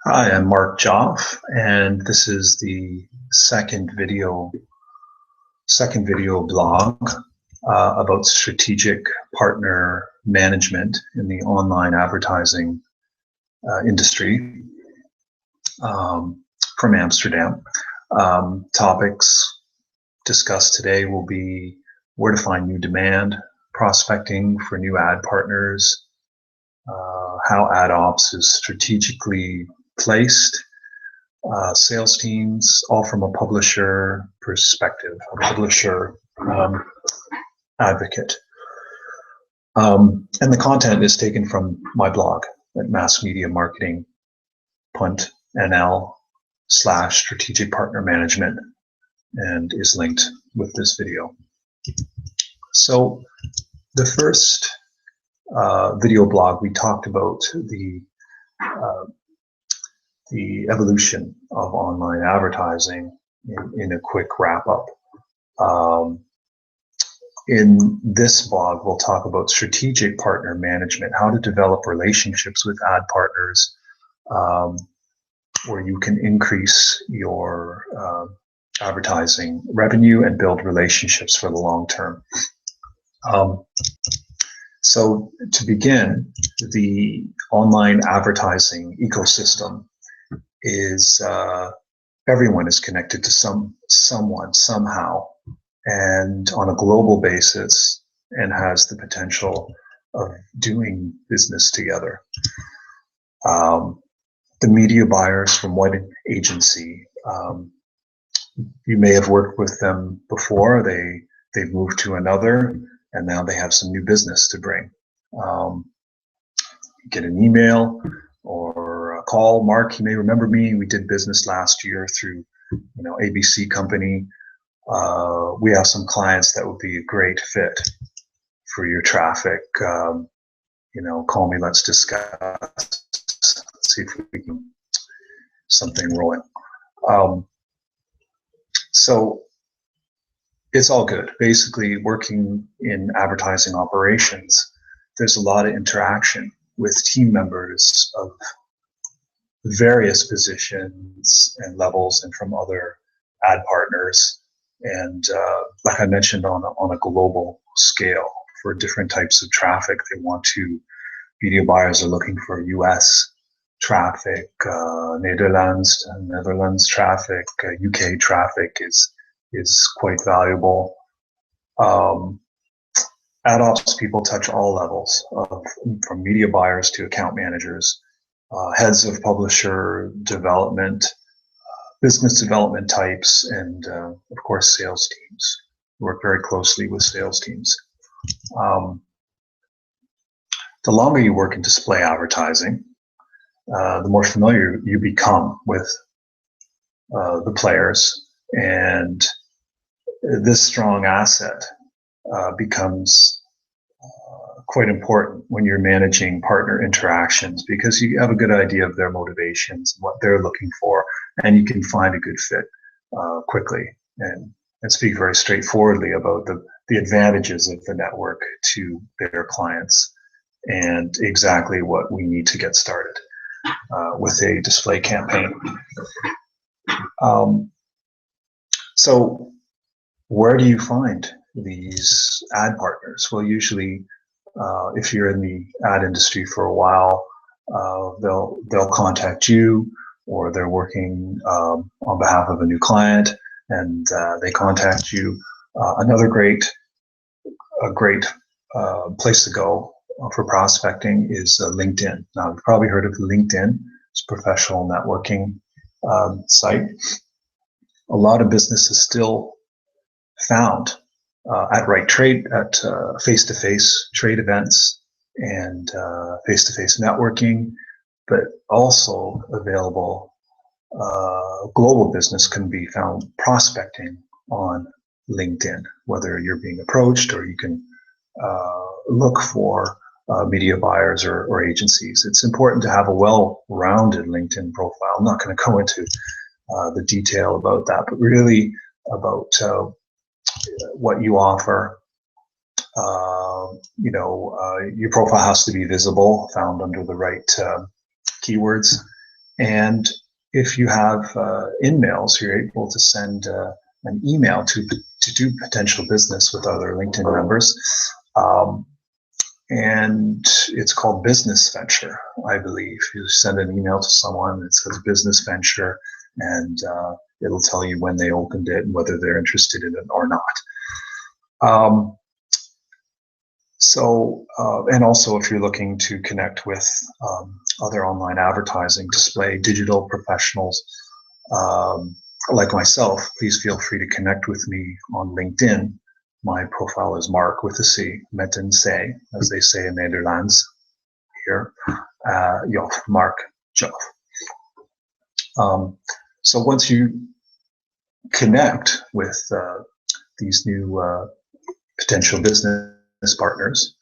Hi, I'm Mark Joff, and this is the second video blog about strategic partner management in the online advertising industry from Amsterdam. Topics discussed today will be where to find new demand, prospecting for new ad partners, how adops is strategically placed, sales teams, all from a publisher perspective, a publisher advocate. And the content is taken from my blog at Mass Media Marketing NL/strategic partner management and is linked with this video. So the first video blog, we talked about the evolution of online advertising in a quick wrap-up. In this blog, we'll talk about strategic partner management, how to develop relationships with ad partners where you can increase your advertising revenue and build relationships for the long term. So to begin, the online advertising ecosystem is everyone is connected to someone somehow and on a global basis and has the potential of doing business together. The media buyers from one agency, you may have worked with them before, they've moved to another, and now they have some new business to bring. You get an email or a call. Mark, you may remember me. We did business last year through, ABC company. We have some clients that would be a great fit for your traffic. Call me. Let's discuss. Let's see if we can something rolling. So it's all good. Basically, working in advertising operations, there's a lot of interaction with team members of various positions and levels and from other ad partners. And like I mentioned, on a global scale for different types of traffic, media buyers are looking for US traffic, Netherlands traffic, UK traffic is quite valuable. Adops people touch all levels, from media buyers to account managers, heads of publisher development, business development types, and of course sales teams. We work very closely with sales teams. The longer you work in display advertising, the more familiar you become with the players, and this strong asset becomes quite important when you're managing partner interactions, because you have a good idea of their motivations, what they're looking for, and you can find a good fit quickly and speak very straightforwardly about the advantages of the network to their clients and exactly what we need to get started with a display campaign. So where do you find these ad partners? Well, usually if you're in the ad industry for a while, they'll contact you, or they're working on behalf of a new client and they contact you. Another great place to go for prospecting is LinkedIn. Now, you've probably heard of LinkedIn. It's a professional networking site. A lot of business is still found at face-to-face trade events and face-to-face networking, but also available. Global business can be found prospecting on LinkedIn, whether you're being approached or you can look for media buyers or agencies. It's important to have a well-rounded LinkedIn profile. I'm not going to go into the detail about that, but really about what you offer. Your profile has to be visible, found under the right keywords, And if you have in-mails, you're able to send an email to do potential business with other LinkedIn members. And it's called business venture, I believe. You send an email to someone that says business venture, and it'll tell you when they opened it and whether they're interested in it or not. And also if you're looking to connect with other online advertising, display, digital professionals like myself, please feel free to connect with me on LinkedIn. My profile is Mark with a C, met en C, as they say in Netherlands here. Jof, Mark Jof. So once you connect with these new potential business partners,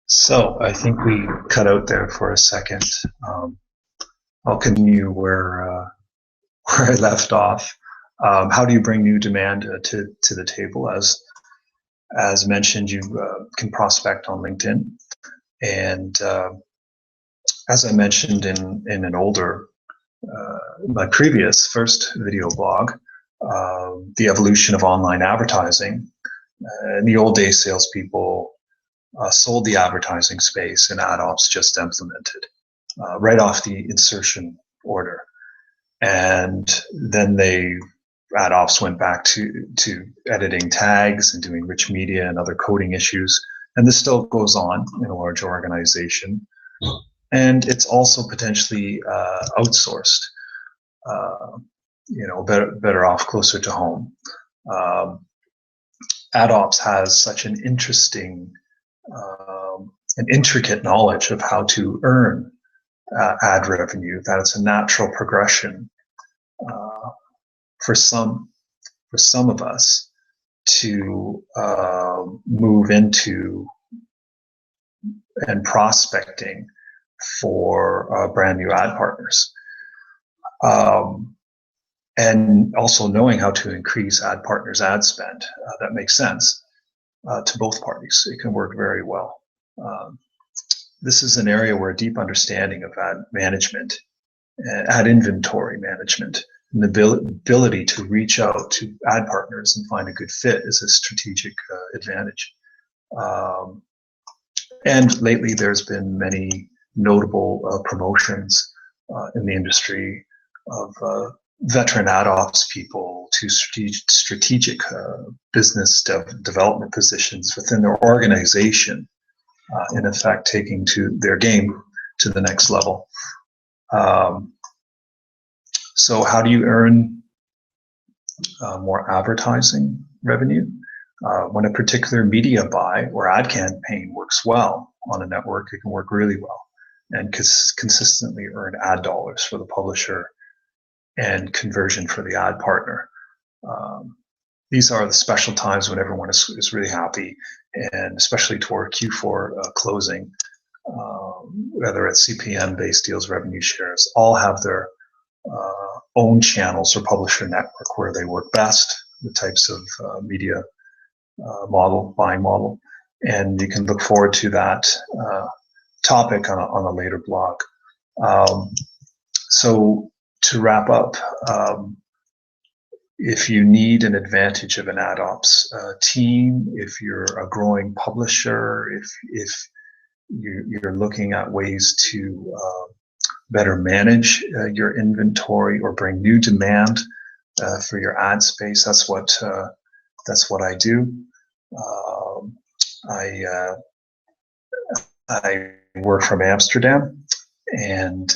so I think we cut out there for a second. I'll continue where I left off. How do you bring new demand to the table? As mentioned, you can prospect on LinkedIn, and as I mentioned in an older, my previous first video blog, the evolution of online advertising. In the old days, salespeople sold the advertising space, and adops just implemented right off the insertion order. And then adops went back to editing tags and doing rich media and other coding issues. And this still goes on in a large organization. And it's also potentially outsourced, better off closer to home. Adops has such an interesting and intricate knowledge of how to earn ad revenue that it's a natural progression for some of us to move into and prospecting for brand new ad partners, and also knowing how to increase ad partners' ad spend. That makes sense to both parties. It can work very well. This is an area where a deep understanding of ad management, ad inventory management, and the ability to reach out to ad partners and find a good fit is a strategic advantage. And lately, there's been many notable promotions in the industry of veteran adops people to strategic business development positions within their organization, in effect taking to their game to the next level. So how do you earn more advertising revenue? When a particular media buy or ad campaign works well on a network, it can work really well and consistently earn ad dollars for the publisher and conversion for the ad partner. These are the special times when everyone is really happy, and especially toward Q4 closing, whether it's CPM-based deals, revenue shares, all have their own channels or publisher network where they work best, the types of media buying model. And you can look forward to that topic on a later blog. So to wrap up, if you need an advantage of an adops team, if you're a growing publisher, if you're looking at ways to better manage your inventory or bring new demand for your ad space. That's what I do. I work from Amsterdam, and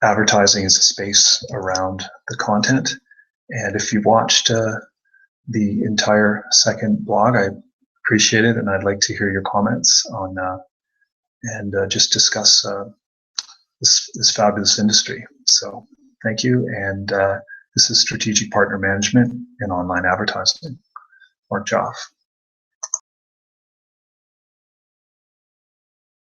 advertising is a space around the content. And if you watched the entire second blog, I appreciate it, and I'd like to hear your comments on and just discuss this fabulous industry. So thank you, and this is Strategic Partner Management in Online Advertising. Mark Joff.